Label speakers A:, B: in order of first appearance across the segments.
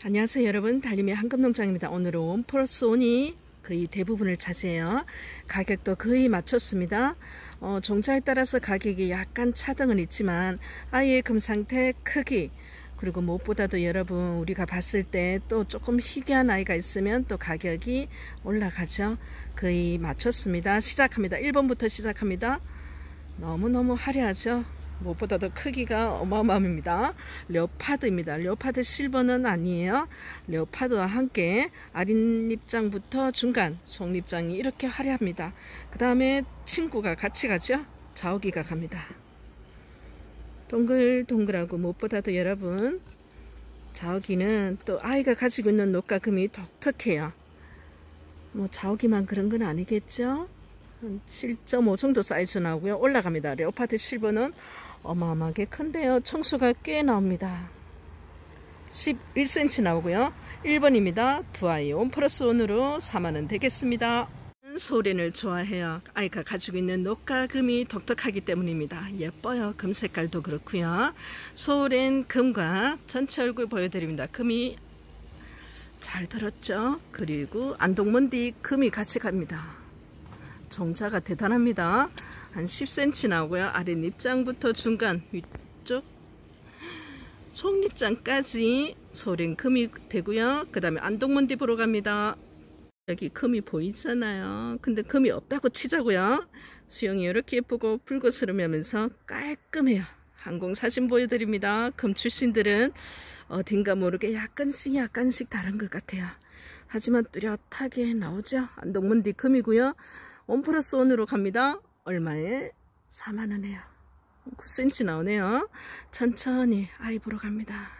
A: 안녕하세요 여러분, 달림의 한금농장입니다. 오늘은 1+1이 거의 대부분을 차지해요. 가격도 거의 맞췄습니다. 종자에 따라서 가격이 약간 차등은 있지만 아이의 금상태, 크기, 그리고 무엇보다도 여러분 우리가 봤을 때 또 조금 희귀한 아이가 있으면 또 가격이 올라가죠. 거의 맞췄습니다. 시작합니다. 1번부터 시작합니다. 너무너무 화려하죠. 무엇보다도 크기가 어마어마합니다. 레오파드입니다. 레오파드 실버는 아니에요. 레오파드와 함께 아랫입장부터 중간 속입장이 이렇게 화려합니다. 그 다음에 친구가 같이 가죠. 자오기가 갑니다. 동글동글하고 무엇보다도 여러분 자오기는 또 아이가 가지고 있는 녹과금이 독특해요. 뭐 자오기만 그런 건 아니겠죠. 7.5 정도 사이즈 나오고요. 올라갑니다. 레오파드 실버는 어마어마하게 큰데요. 청수가 꽤 나옵니다. 11cm 나오고요. 1번입니다. 두 아이 1+1으로 4만원 되겠습니다. 소렌을 좋아해요. 아이가 가지고 있는 녹과금이 독특하기 때문입니다. 예뻐요. 금 색깔도 그렇고요. 소렌 금과 전체 얼굴 보여드립니다. 금이 잘 들었죠. 그리고 안동문디 금이 같이 갑니다. 종자가 대단합니다. 한 10cm 나오고요. 아랫입장부터 중간 위쪽 속입장까지 소렌 금이 되고요. 그 다음에 안동문디 보러 갑니다. 여기 금이 보이잖아요. 근데 금이 없다고 치자고요. 수영이 이렇게 예쁘고 붉어스름하면서 깔끔해요. 항공사진 보여드립니다. 금 출신들은 어딘가 모르게 약간씩 다른 것 같아요. 하지만 뚜렷하게 나오죠. 안동문디 금이고요. 1+1으로 갑니다. 얼마에? 4만원에요. 9cm 나오네요. 천천히 아이 보러 갑니다.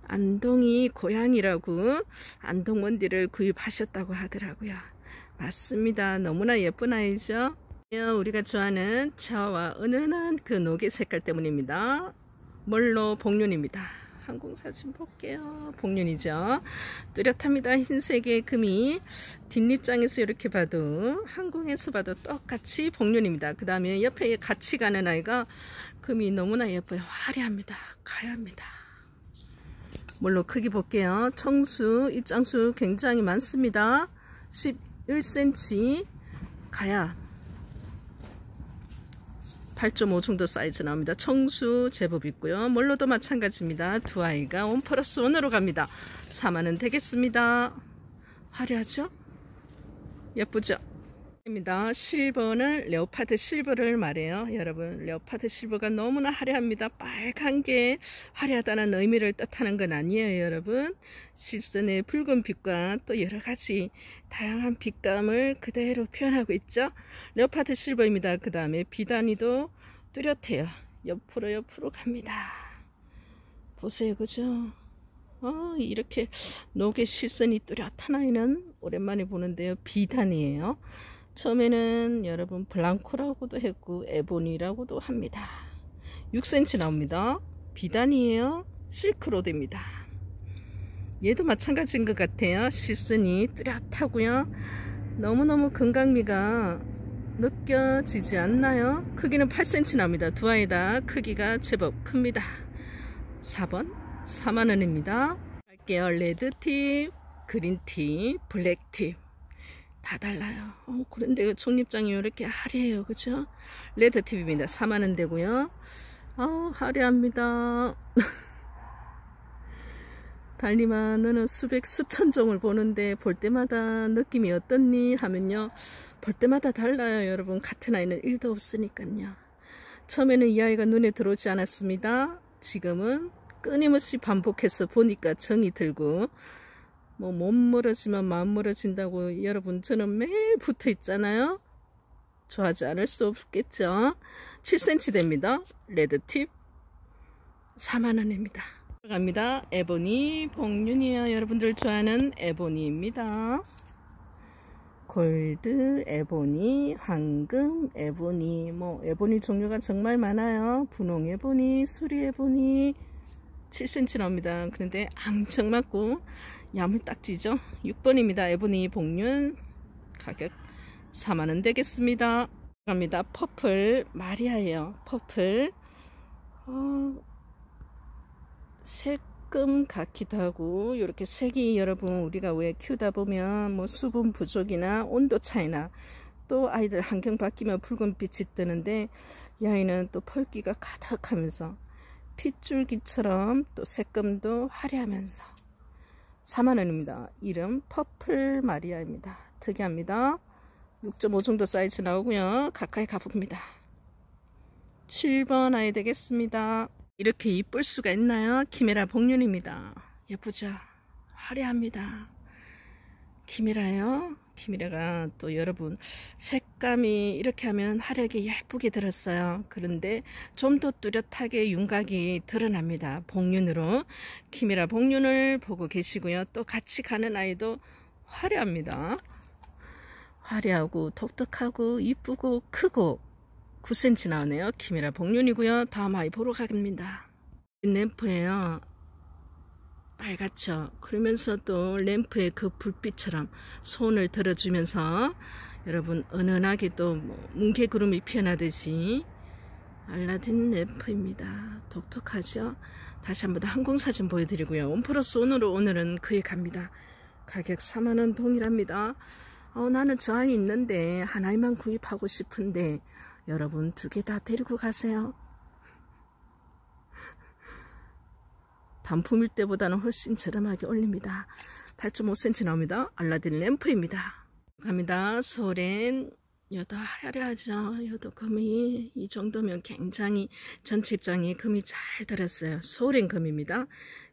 A: 안동이 고향이라고 안동문디를 구입하셨다고 하더라고요. 맞습니다. 너무나 예쁜 아이죠. 우리가 좋아하는 저와 은은한 그 녹의 색깔 때문입니다. 멀로 복륜입니다. 항공사진 볼게요. 복륜이죠. 뚜렷합니다. 흰색의 금이 뒷입장에서 이렇게 봐도 항공에서 봐도 똑같이 복륜입니다. 그 다음에 옆에 같이 가는 아이가 금이 너무나 예뻐요. 화려합니다. 가야합니다. 물로 크기 볼게요. 청수, 입장수 굉장히 많습니다. 11cm 가야 8.5 정도 사이즈 나옵니다. 청수 제법 있고요. 물로도 마찬가지입니다. 두 아이가 1+1으로 갑니다. 4만원 되겠습니다. 화려하죠? 예쁘죠? 입니다. 실버는 레오파드 실버를 말해요. 여러분 레오파드 실버가 너무나 화려합니다. 빨간 게 화려하다는 의미를 뜻하는 건 아니에요. 여러분 실선의 붉은 빛과 또 여러가지 다양한 빛감을 그대로 표현하고 있죠. 레오파드 실버입니다. 그 다음에 비단이도 뚜렷해요. 옆으로 갑니다. 보세요. 그죠? 이렇게 녹의 실선이 뚜렷한 아이는 오랜만에 보는데요. 비단이에요. 처음에는 여러분 블랑코라고도 했고 에보니라고도 합니다. 6cm 나옵니다. 비단이에요. 실크로드입니다. 얘도 마찬가지인 것 같아요. 실선이 뚜렷하고요. 너무너무 건강미가 느껴지지 않나요? 크기는 8cm 나옵니다. 두 아이 다 크기가 제법 큽니다. 4번 4만원입니다. 갈게요. 레드팁, 그린팁, 블랙팁 다 달라요. 그런데 속입장이 이렇게 화려해요. 그죠? 레드팁입니다. 4만원 되고요. 화려합니다. 달림아 너는 수천 종을 보는데 볼 때마다 느낌이 어떻니? 하면요. 볼 때마다 달라요. 여러분 같은 아이는 1도 없으니까요. 처음에는 이 아이가 눈에 들어오지 않았습니다. 지금은 끊임없이 반복해서 보니까 정이 들고 뭐 몸 멀어지면 마음 멀어진다고 여러분 저는 매일 붙어 있잖아요. 좋아하지 않을 수 없겠죠. 7cm 됩니다. 레드팁 4만원입니다. 갑니다. 에보니 복륜이에요. 여러분들 좋아하는 에보니입니다. 골드, 에보니, 황금, 에보니, 에보니 종류가 정말 많아요. 분홍 에보니, 수리 에보니 7cm 나옵니다. 그런데 앙청 맞고 야물딱지죠. 6번입니다. 에보니 복륜 가격 4만원 되겠습니다. 갑니다. 퍼플 마리아예요. 퍼플 색금 같기도 하고, 이렇게 색이 여러분 우리가 왜 키우다 보면 뭐 수분 부족이나 온도 차이나 또 아이들 환경 바뀌면 붉은 빛이 뜨는데, 이 아이는 또 펄기가 가득하면서 핏줄기처럼 또 색금도 화려하면서 4만원입니다. 이름 퍼플 마리아입니다. 특이합니다. 6.5 정도 사이즈 나오고요. 가까이 가봅니다. 7번 아이 되겠습니다. 이렇게 이쁠 수가 있나요? 키메라 복륜입니다. 예쁘죠? 화려합니다. 키메라요. 키메라가 또 여러분 색감이 이렇게 하면 화려하게 예쁘게 들었어요. 그런데 좀 더 뚜렷하게 윤곽이 드러납니다. 복륜으로. 키메라 복륜을 보고 계시고요. 또 같이 가는 아이도 화려합니다. 화려하고 독특하고 이쁘고 크고 9cm 나오네요. 키메라 복륜이고요. 다음 아이 보러 가겠습니다. 램프예요. 빨갛죠. 그러면서도 램프의 그 불빛처럼 손을 들어주면서 여러분 은은하게 또 뭉게구름이 피어나듯이 알라딘 램프입니다. 독특하죠. 다시 한번 항공사진 보여드리고요. 원 플러스 원으로 오늘은 그에 갑니다. 가격 4만원 동일합니다. 나는 저 아이 있는데 한 아이만 구입하고 싶은데 여러분 2개 다 데리고 가세요. 단품일 때보다는 훨씬 저렴하게 올립니다. 8.5cm 나옵니다. 알라딘 램프입니다. 갑니다. 소렌. 여도 화려하죠. 여도 금이 이 정도면 굉장히 전체 입장에 금이 잘 들었어요. 소렌 금입니다.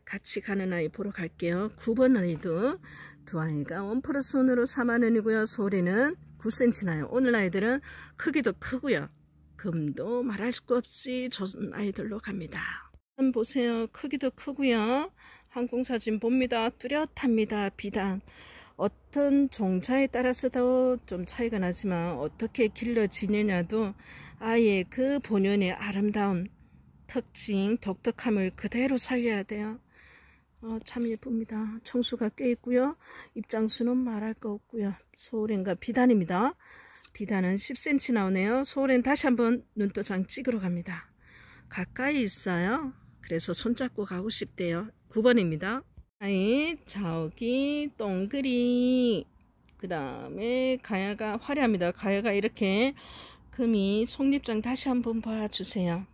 A: 같이 가는 아이 보러 갈게요. 9번 아이도 두 아이가 원 플러스 원으로 4만원이고요. 소렌은 9cm 나요. 오늘 아이들은 크기도 크고요. 금도 말할 수 없이 좋은 아이들로 갑니다. 보세요. 크기도 크고요. 항공사진 봅니다. 뚜렷합니다. 비단. 어떤 종자에 따라서도 좀 차이가 나지만 어떻게 길러지느냐도 아이의 그 본연의 아름다운 특징, 독특함을 그대로 살려야 돼요. 참 예쁩니다. 청수가 꽤 있고요. 입장수는 말할 거 없고요. 소렌과 비단입니다. 비단은 10cm 나오네요. 소렌 다시 한번 눈도장 찍으러 갑니다. 가까이 있어요. 그래서 손잡고 가고 싶대요. 9번입니다. 아이 저기 동그리. 그 다음에 가야가 화려합니다. 가야가 이렇게 금이 속립장 다시 한번 봐주세요.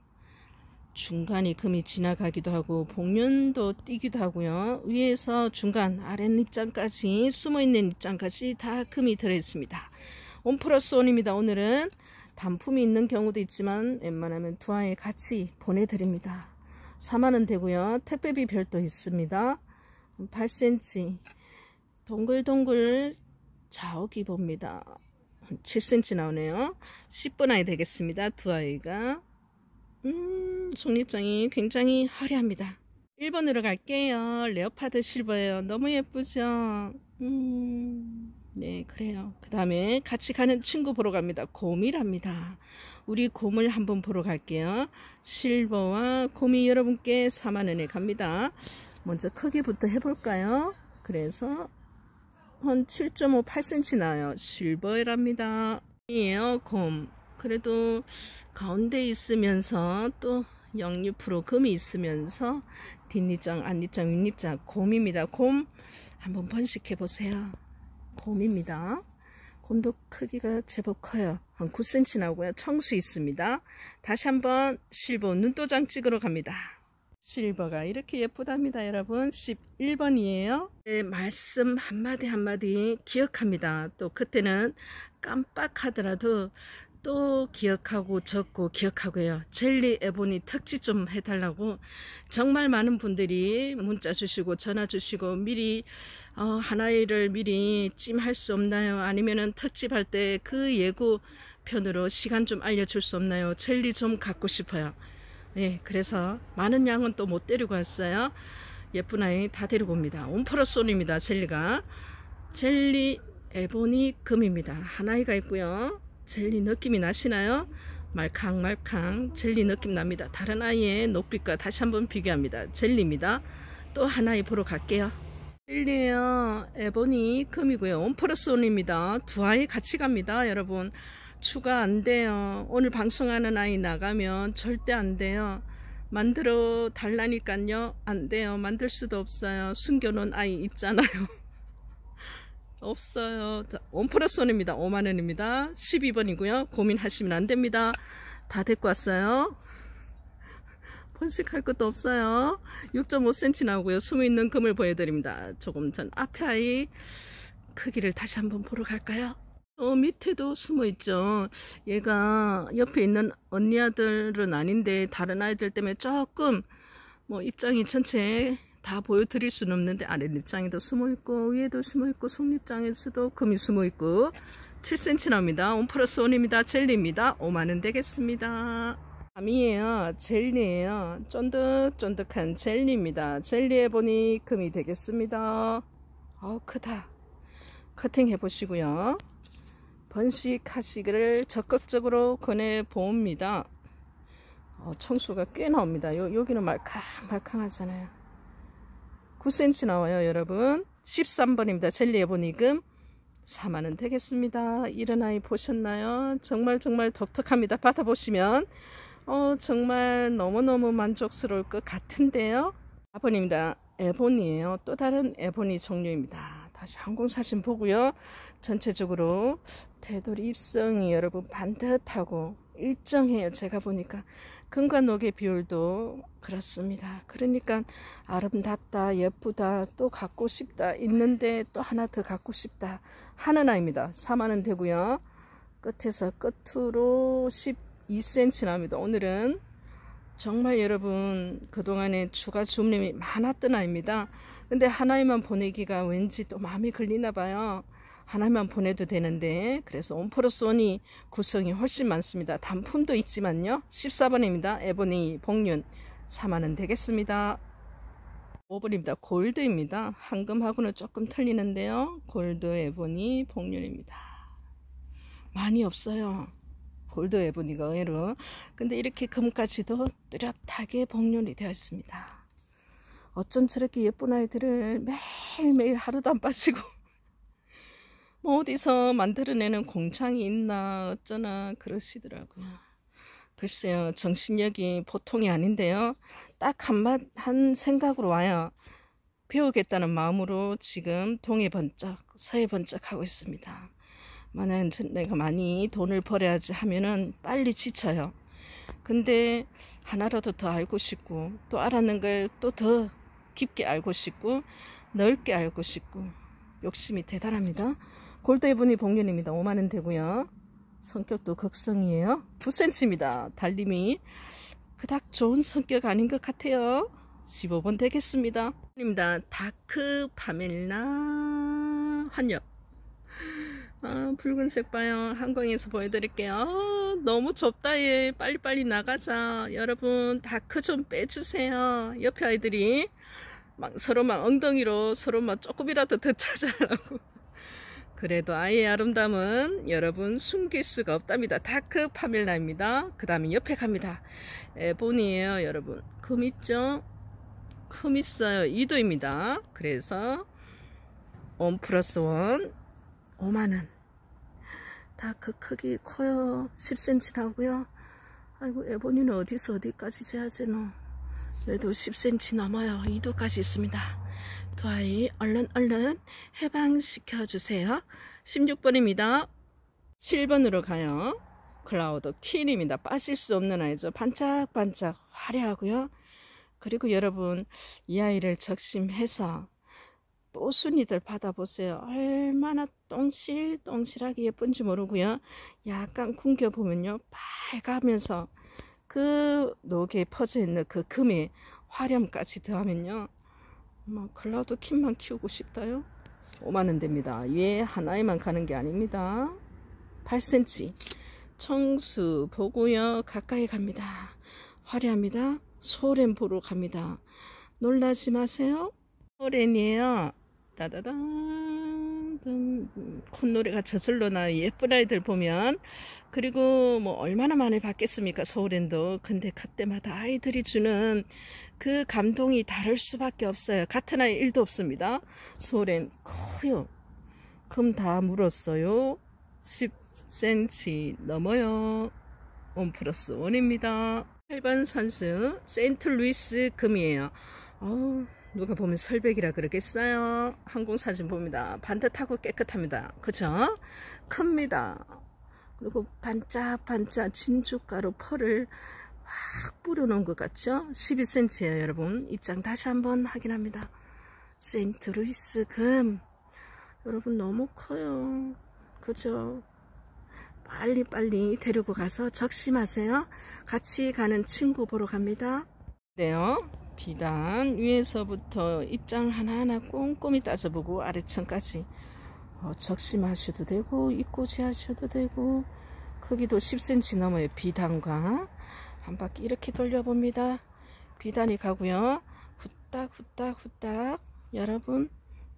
A: 중간이 금이 지나가기도 하고 복륜도 띄기도 하고요. 위에서 중간 아랫입장까지 숨어있는 입장까지 다 금이 들어있습니다. 원 플러스 원입니다. 오늘은 단품이 있는 경우도 있지만 웬만하면 두 아이 같이 보내드립니다. 4만원 되고요. 택배비 별도 있습니다. 8cm 동글동글 자욱이 봅니다. 7cm 나오네요. 10번 아이 되겠습니다. 두 아이가 속립장이 굉장히 화려합니다. 1번으로 갈게요. 레오파드 실버예요. 너무 예쁘죠? 네, 그래요. 그 다음에 같이 가는 친구 보러 갑니다. 곰이랍니다. 우리 곰을 한번 보러 갈게요. 실버와 곰이 여러분께 4만원에 갑니다. 먼저 크기부터 해볼까요? 그래서 한 7.5, 8cm 나요. 실버랍니다. 이에요, 곰. 그래도 가운데 있으면서 또 0.6% 금이 있으면서 뒷입장, 앞입장, 윗입장 곰입니다. 곰 한번 번식해 보세요. 곰입니다. 곰도 크기가 제법 커요. 한 9cm 나오고요. 청수 있습니다. 다시 한번 실버 눈도장 찍으러 갑니다. 실버가 이렇게 예쁘답니다. 여러분 11번이에요. 네, 말씀 한마디 한마디 기억합니다. 또 그때는 깜빡하더라도 또 기억하고 적고 기억하고요. 젤리 에보니 특집 좀 해달라고 정말 많은 분들이 문자 주시고 전화 주시고 미리 하나이를 미리 찜할 수 없나요? 아니면은 특집할 때 그 예고편으로 시간 좀 알려줄 수 없나요? 젤리 좀 갖고 싶어요. 네, 그래서 많은 양은 또 못 데리고 왔어요. 예쁜 아이 다 데리고 옵니다. 원 플러스 원입니다. 젤리가 젤리 에보니 금입니다. 하나이가 있고요. 젤리 느낌이 나시나요? 말캉말캉 젤리 느낌 납니다. 다른 아이의 녹빛과 다시 한번 비교합니다. 젤리입니다. 또 하나에 보러 갈게요. 젤리에요. 에보니 금이고요. 원 플러스 원입니다. 두 아이 같이 갑니다. 여러분 추가 안 돼요. 오늘 방송하는 아이 나가면 절대 안 돼요. 만들어 달라니깐요. 안 돼요. 만들 수도 없어요. 숨겨놓은 아이 있잖아요. 없어요. 자, 1+1입니다. 5만원입니다. 12번이고요. 고민하시면 안됩니다. 다 데리고 왔어요. 번식할 것도 없어요. 6.5cm 나오고요. 숨어있는 금을 보여드립니다. 조금 전 앞에 아이 크기를 다시 한번 보러 갈까요? 밑에도 숨어있죠. 얘가 옆에 있는 언니 아들은 아닌데 다른 아이들 때문에 조금 뭐 입장이 전체 다 보여드릴 수는 없는데 아랫입장에도 숨어있고 위에도 숨어있고 속립장에서도 금이 숨어있고 7cm 나옵니다. 1+1입니다. 젤리입니다. 5만원 되겠습니다. 감이에요. 젤리예요. 쫀득쫀득한 젤리입니다. 젤리에 보니 금이 되겠습니다. 크다. 커팅 해보시고요. 번식하시기를 적극적으로 권해봅니다. 청수가 꽤 나옵니다. 여기는 말캉말캉하잖아요. 9cm 나와요, 여러분. 13번입니다. 젤리에 보니 금 4만원 되겠습니다. 이런 아이 보셨나요? 정말 독특합니다. 받아보시면 정말 너무너무 만족스러울 것 같은데요. 4번입니다. 에보니에요. 또 다른 에보니 종류입니다. 다시 항공사진 보고요. 전체적으로 테두리 입성이 여러분 반듯하고 일정해요. 제가 보니까 금과 녹의 비율도 그렇습니다. 그러니까 아름답다, 예쁘다, 또 갖고 싶다, 있는데 또 하나 더 갖고 싶다 하는 아이입니다. 4만원 되고요. 끝에서 끝으로 12cm 나옵니다. 오늘은 정말 여러분 그동안에 추가 주문이 많았던 아이입니다. 근데 하나에만 보내기가 왠지 또 마음이 걸리나 봐요. 하나만 보내도 되는데 그래서 1+1이 구성이 훨씬 많습니다. 단품도 있지만요. 14번입니다. 에보니 복륜 4만원 되겠습니다. 5번입니다. 골드입니다. 황금하고는 조금 틀리는데요. 골드 에보니 복륜입니다. 많이 없어요. 골드 에보니가 의외로. 근데 이렇게 금까지도 뚜렷하게 복륜이 되어 있습니다. 어쩜 저렇게 예쁜 아이들을 매일매일 하루도 안 빠지고 뭐 어디서 만들어내는 공장이 있나 어쩌나 그러시더라고요. 글쎄요, 정신력이 보통이 아닌데요. 딱 한 생각으로 와요. 배우겠다는 마음으로 지금 동해 번쩍 서해 번쩍 하고 있습니다. 만약 내가 많이 돈을 벌어야지 하면은 빨리 지쳐요. 근데 하나라도 더 알고 싶고 또 알았는 걸 또 더 깊게 알고 싶고 넓게 알고 싶고 욕심이 대단합니다. 골드 에보니 복륜입니다. 5만원 되고요. 성격도 극성이에요. 9cm입니다. 달림이 그닥 좋은 성격 아닌 것 같아요. 15번 되겠습니다. 다크 파멜라 환엽. 붉은색 봐요. 한광에서 보여드릴게요. 너무 좁다 얘. 빨리빨리 나가자. 여러분 다크 좀 빼주세요. 옆에 아이들이 서로 엉덩이로 서로 조금이라도 더 찾아라고. 그래도 아이의 아름다움은 여러분 숨길 수가 없답니다. 다크 파멜라입니다. 그 다음에 옆에 갑니다. 에보니에요. 여러분 금 있죠? 금 있어요. 2도입니다. 그래서 1+1 5만원. 다크 크기 커요. 10cm 나오고요. 아이고 에보니는 어디서 어디까지 재야 되노? 얘도 10cm 넘어요. 2도까지 있습니다. 두 아이 얼른 해방시켜 주세요. 16번입니다. 7번으로 가요. 클라우드 퀸입니다. 빠질 수 없는 아이죠. 반짝반짝 화려하고요. 그리고 여러분 이 아이를 적심해서 뽀순이들 받아보세요. 얼마나 똥실똥실하게 예쁜지 모르고요. 약간 쿵겨보면요. 빨가면서 그 녹에 퍼져있는 그 금의 화렴까지 더하면요. 클라우드 퀸만 키우고 싶다요. 5만원 됩니다. 얘 하나에만 가는 게 아닙니다. 8cm 청수 보고요. 가까이 갑니다. 화려합니다. 소렌 보러 갑니다. 놀라지 마세요. 소렌이에요. 따다단 콧노래가 저절로 나요. 예쁜 아이들 보면. 그리고 뭐 얼마나 많이 받겠습니까 소렌도. 근데 그때마다 아이들이 주는 그 감동이 다를 수밖에 없어요. 같은 아이 1도 없습니다. 소렌 커요. 금 다 물었어요. 10cm 넘어요. 1+1입니다. 8번 선수 세인트루이스 금이에요. 누가 보면 설백이라 그러겠어요. 항공사진 봅니다. 반듯하고 깨끗합니다. 그죠? 큽니다. 그리고 반짝반짝 진주가루 펄을 확 뿌려놓은 것 같죠? 12cm예요 여러분. 입장 다시 한번 확인합니다. 세인트루이스 금 여러분 너무 커요. 그죠? 빨리빨리 데리고 가서 적심하세요. 같이 가는 친구 보러 갑니다. 네요. 비단 위에서부터 입장 하나하나 꼼꼼히 따져보고 아래층까지 적심하셔도 되고 입고지 하셔도 되고 크기도 10cm 넘어요. 비단과 한 바퀴 이렇게 돌려봅니다. 비단이 가고요. 후딱 여러분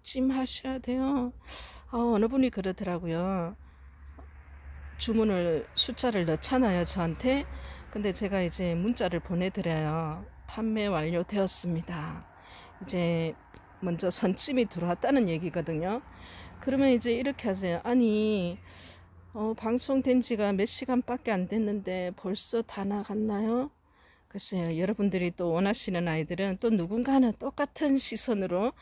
A: 찜하셔야 돼요. 어느 분이 그러더라고요. 주문을 숫자를 넣잖아요 저한테. 근데 제가 이제 문자를 보내드려요. 판매 완료되었습니다. 이제 먼저 선찜이 들어왔다는 얘기거든요. 그러면 이제 이렇게 하세요. 아니 방송된 지가 몇 시간밖에 안 됐는데 벌써 다 나갔나요? 글쎄요. 여러분들이 또 원하시는 아이들은 또 누군가는 똑같은 시선으로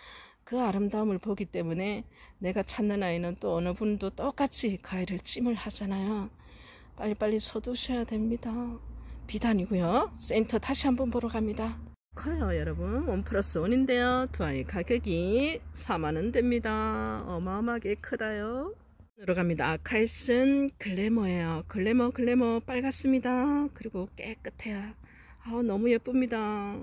A: 그 아름다움을 보기 때문에 내가 찾는 아이는 또 어느 분도 똑같이 가위를 찜을 하잖아요. 빨리빨리 서두셔야 됩니다. 비단이고요. 센터 다시 한번 보러 갑니다. 커요 여러분. 1+1인데요. 두 아이 가격이 40,000원대입니다. 어마어마하게 크다요. 들어갑니다. 아카이슨 글래머예요. 글래머 빨갛습니다. 그리고 깨끗해요. 너무 예쁩니다.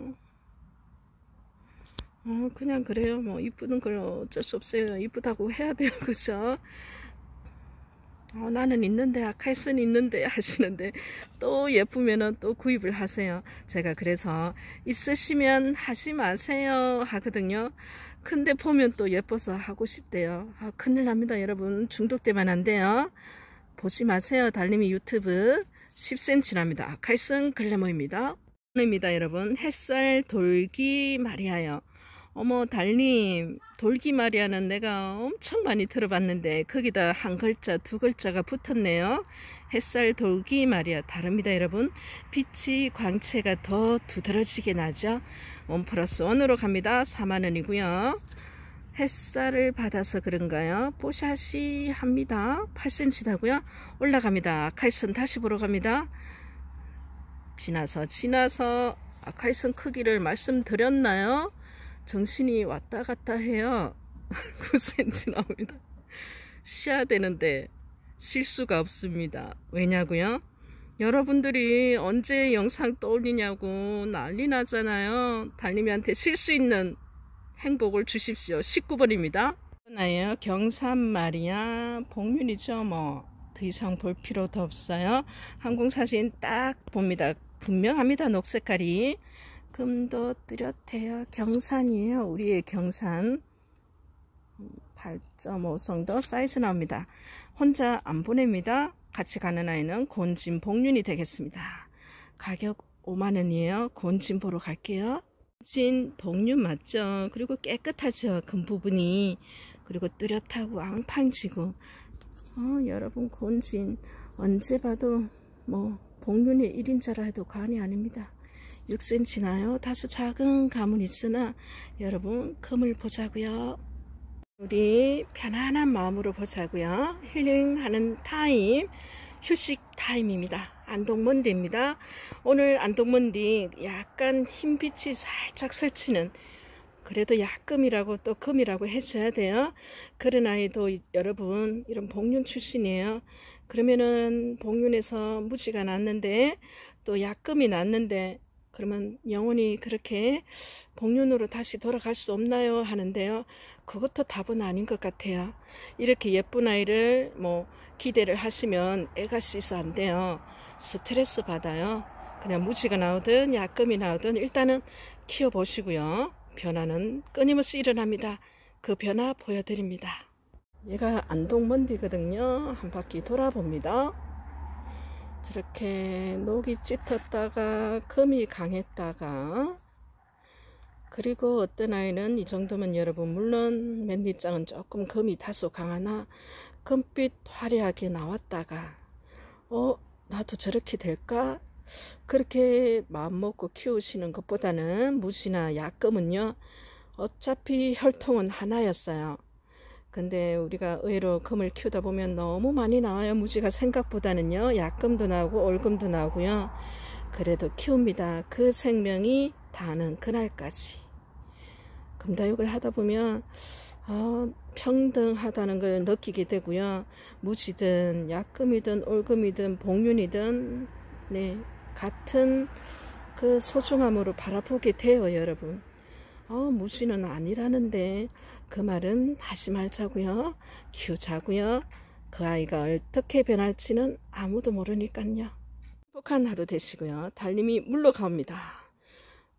A: 그냥 그래요. 뭐 이쁘는 걸 어쩔 수 없어요. 이쁘다고 해야 돼요. 그죠? 나는 있는데 아카이슨 있는데 하시는데 또 예쁘면은 또 구입을 하세요. 제가 그래서 있으시면 하지 마세요 하거든요. 근데 보면 또 예뻐서 하고 싶대요. 큰일 납니다 여러분. 중독되면 안 돼요. 보지 마세요. 달님이 유튜브 10cm랍니다. 아카이슨 글래머입니다. 여러분 햇살 돌기 마리아요. 어머 달님 돌기 마리아는 내가 엄청 많이 들어봤는데 거기다 한 글자 두 글자가 붙었네요. 햇살 돌기 마리아 다릅니다 여러분. 빛이 광채가 더 두드러지게 나죠. 1+1으로 갑니다. 40,000원이고요 햇살을 받아서 그런가요? 뽀샤시 합니다. 8cm다고요. 올라갑니다. 아카이슨 다시 보러 갑니다. 지나서 아카이슨 크기를 말씀드렸나요? 정신이 왔다 갔다 해요. 9cm 나옵니다. 쉬어야 되는데 쉴 수가 없습니다. 왜냐고요? 여러분들이 언제 영상 떠올리냐고 난리 나잖아요. 달님이한테 쉴 수 있는 행복을 주십시오. 19번입니다. 나예요. 경산 마리아 복륜이죠. 뭐 더 이상 볼 필요도 없어요. 항공사진 딱 봅니다. 분명합니다. 녹색깔이. 금도 뚜렷해요. 경산이에요. 우리의 경산 8.5성도 사이즈 나옵니다. 혼자 안 보냅니다. 같이 가는 아이는 곤진 복륜이 되겠습니다. 가격 50,000원이에요. 곤진 보러 갈게요. 곤진 복륜 맞죠? 그리고 깨끗하죠. 금 부분이. 그리고 뚜렷하고 앙팡지고 여러분 곤진 언제 봐도 뭐 복륜의 1인자라 해도 과언이 아닙니다. 6cm 나요. 다소 작은 가문 있으나 여러분 금을 보자고요. 우리 편안한 마음으로 보자고요. 힐링하는 타임, 휴식 타임입니다. 안동먼디입니다. 오늘 안동먼디 약간 흰빛이 살짝 설치는 그래도 약금이라고 또 금이라고 해줘야 돼요. 그런 아이도 여러분 이런 복륜 출신이에요. 그러면은 복륜에서 무지가 났는데 또 약금이 났는데 그러면 영원히 그렇게 복륜으로 다시 돌아갈 수 없나요? 하는데요. 그것도 답은 아닌 것 같아요. 이렇게 예쁜 아이를 뭐 기대를 하시면 애가 씻어 안 돼요. 스트레스 받아요. 그냥 무지가 나오든 약금이 나오든 일단은 키워보시고요. 변화는 끊임없이 일어납니다. 그 변화 보여드립니다. 얘가 안동먼디거든요. 한 바퀴 돌아봅니다. 저렇게 녹이 짙었다가 금이 강했다가 그리고 어떤 아이는 이 정도면 여러분 물론 맨 밑장은 조금 금이 다소 강하나 금빛 화려하게 나왔다가 나도 저렇게 될까? 그렇게 마음먹고 키우시는 것보다는 무지나 약금은요, 어차피 혈통은 하나였어요. 근데 우리가 의외로 금을 키우다 보면 너무 많이 나와요. 무지가 생각보다는요, 약금도 나오고 올금도 나오고요. 그래도 키웁니다. 그 생명이 다는 그날까지. 금다육을 하다 보면 평등하다는 걸 느끼게 되고요. 무지든 약금이든 올금이든 복륜이든 네, 같은 그 소중함으로 바라보게 돼요, 여러분. 무지는 아니라는데 그 말은 하지 말자고요. 키우자고요. 그 아이가 어떻게 변할지는 아무도 모르니까요. 행복한 하루 되시고요. 달님이 물러갑니다.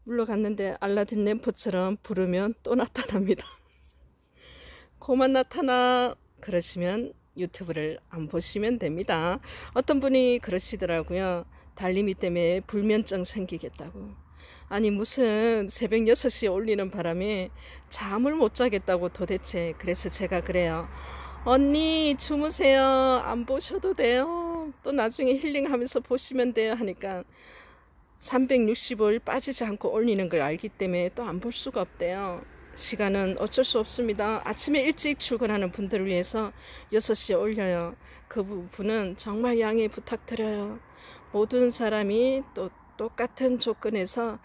A: 물러갔는데 알라딘 램프처럼 부르면 또 나타납니다. 고만 나타나 그러시면 유튜브를 안 보시면 됩니다. 어떤 분이 그러시더라고요. 달님이 때문에 불면증 생기겠다고. 아니 무슨 새벽 6시에 올리는 바람에 잠을 못 자겠다고 도대체. 그래서 제가 그래요. 언니 주무세요. 안 보셔도 돼요. 또 나중에 힐링하면서 보시면 돼요 하니까 365일 빠지지 않고 올리는 걸 알기 때문에 또 안 볼 수가 없대요. 시간은 어쩔 수 없습니다. 아침에 일찍 출근하는 분들을 위해서 6시에 올려요. 그 부분은 정말 양해 부탁드려요. 모든 사람이 또 똑같은 조건에서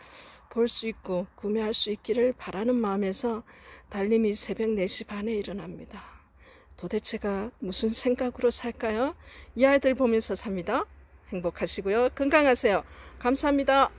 A: 볼 수 있고 구매할 수 있기를 바라는 마음에서 달님이 새벽 4시 반에 일어납니다. 도대체가 무슨 생각으로 살까요? 이 아이들 보면서 삽니다. 행복하시고요. 건강하세요. 감사합니다.